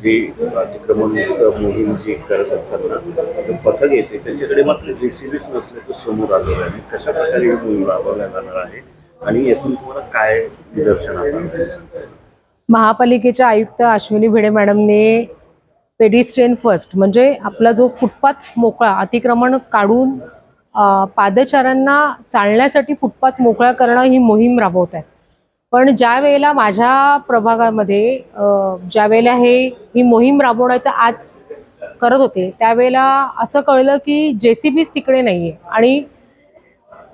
जी अतिक्रमण मोहीम जी करत असताना पथक येते त्यांच्याकडे मात्र JCBच नसल्याचं समोर आलेलं आहे. कशा प्रकारे ही मोहीम राबवल्या जाणार आहे आणि यातून तुम्हाला काय निदर्शनास आलं? महापालिकेच्या आयुक्त अश्विनी भिडे मॅडमने पेडिस्ट्रियन फर्स्ट म्हणजे आपला जो फुटपाथ मोकळा अतिक्रमण काढून पादचाऱ्यांना चालण्यासाठी फुटपाथ मोकळा करणं ही मोहीम राबवत आहेत. पण ज्या वेळेला माझ्या प्रभागामध्ये ज्या वेळेला ही मोहीम राबवण्याचं आज करत होते त्यावेळेला असं कळलं की JCBच तिकडे नाहीये आणि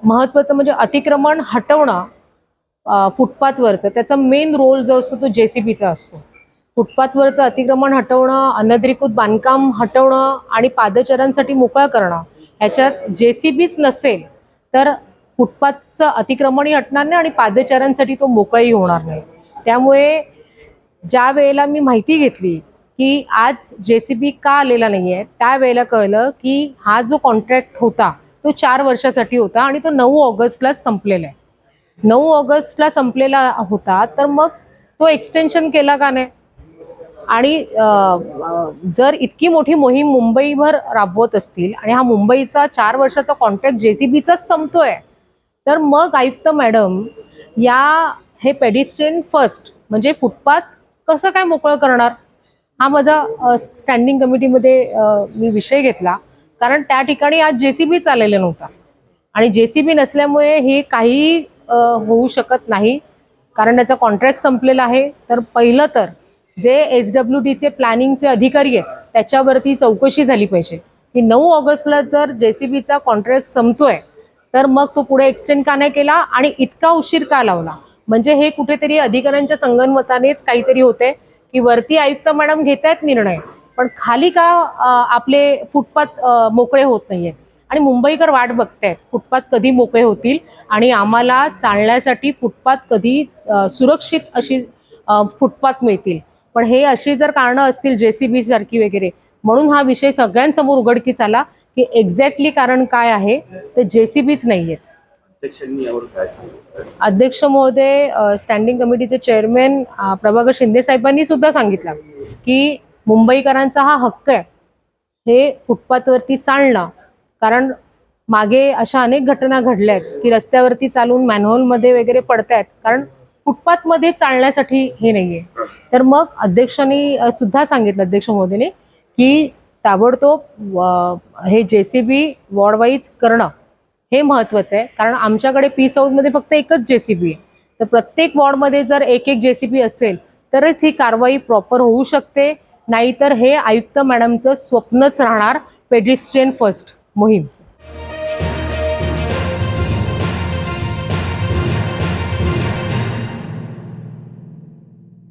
महत्त्वाचं म्हणजे अतिक्रमण हटवणं फुटपाथवरचं त्याचा मेन रोल जो असतो तो JCBचा असतो. फुटपाथवरचं अतिक्रमण हटवणं, अनधिकृत बांधकाम हटवणं आणि पादचाऱ्यांसाठी मोकळा करणं ह्याच्यात JCBच नसेल तर फुटपाथचं अतिक्रमणही हटणार नाही आणि पादचाऱ्यांसाठी तो मोकळाही होणार नाही. त्यामुळे ज्या वेळेला मी माहिती घेतली की आज JCB का आलेला नाही आहे त्यावेळेला कळलं की हा जो कॉन्ट्रॅक्ट होता तो 4 वर्षासाठी होता आणि तो 9 ऑगस्टलाच संपलेला आहे. 9 ऑगस्टला संपलेला होता तर मग तो एक्सटेन्शन केला का नाही? आणि जर इतकी मोठी मोहीम मुंबईभर राबवत असतील आणि हा मुंबईचा 4 वर्षाचा कॉन्ट्रॅक्ट JCBचाच संपतोय तर मग आयुक्त मॅडम हे पेडिस्ट्रियन फर्स्ट म्हणजे फुटपाथ कसं काय मोकळं करणार हा माझा स्टँडिंग कमिटीमध्ये मी विषय घेतला. कारण त्या ठिकाणी आज JCBच आलेलं नव्हता आणि JCB नसल्यामुळे हे काही होऊ शकत नाही कारण त्याचा कॉन्ट्रॅक्ट संपलेला आहे. तर पहिलं तर जे SWDचे प्लॅनिंगचे अधिकारी आहेत त्याच्यावरती चौकशी झाली पाहिजे की 9 ऑगस्टला जर JCBचा कॉन्ट्रॅक्ट संपतोय तर मग तो पुढे एक्सटेंड का नाही केला आणि इतका उशीर का लावला. म्हणजे हे कुठेतरी अधिकाऱ्यांच्या संगनमतानेच काहीतरी होते की वरती आयुक्त मॅडम घेत आहेत निर्णय पण खाली का आपले फुटपाथ मोकळे होत नाहीये आणि मुंबईकर वाट बघतायत फुटपाथ कधी मोकळे होतील आणि आम्हाला चालण्यासाठी फुटपाथ कधी सुरक्षित अशी फुटपाथ मिळतील. पण हे अशी जर कारणं असतील JCB सारखी वगैरे म्हणून हा विषय सगळ्यांसमोर उघडकीस आला की एक्झॅक्टली कारण काय आहे ते JCBच नाहीये. अध्यक्ष महोदय स्टँडिंग कमिटीचे चेअरमॅन प्रभाकर शिंदे साहेबांनी सुद्धा सांगितलं की मुंबईकरांचा हा हक्क आहे हे फुटपाथवरती चालणं. कारण मागे अशा अनेक घटना घडल्या आहेत की रस्त्यावरती चालून मॅनहोलमध्ये वगैरे पडतायत कारण फुटपाथमध्ये चालण्यासाठी हे नाहीये. तर मग अध्यक्षांनी सुद्धा सांगितलं अध्यक्ष महोदयने की ताबडतोब हे JCB वॉर्ड वाईज करणं हे महत्त्वाचं आहे. कारण आमच्याकडे पीस हाऊसमध्ये फक्त एकच JCB आहे तर प्रत्येक वॉर्डमध्ये जर एक JCB असेल तरच ही कारवाई प्रॉपर होऊ शकते. नाहीतर हे आयुक्त मॅडमचं स्वप्नच राहणार पेडिस्ट्रियन फर्स्ट मोहीमचं.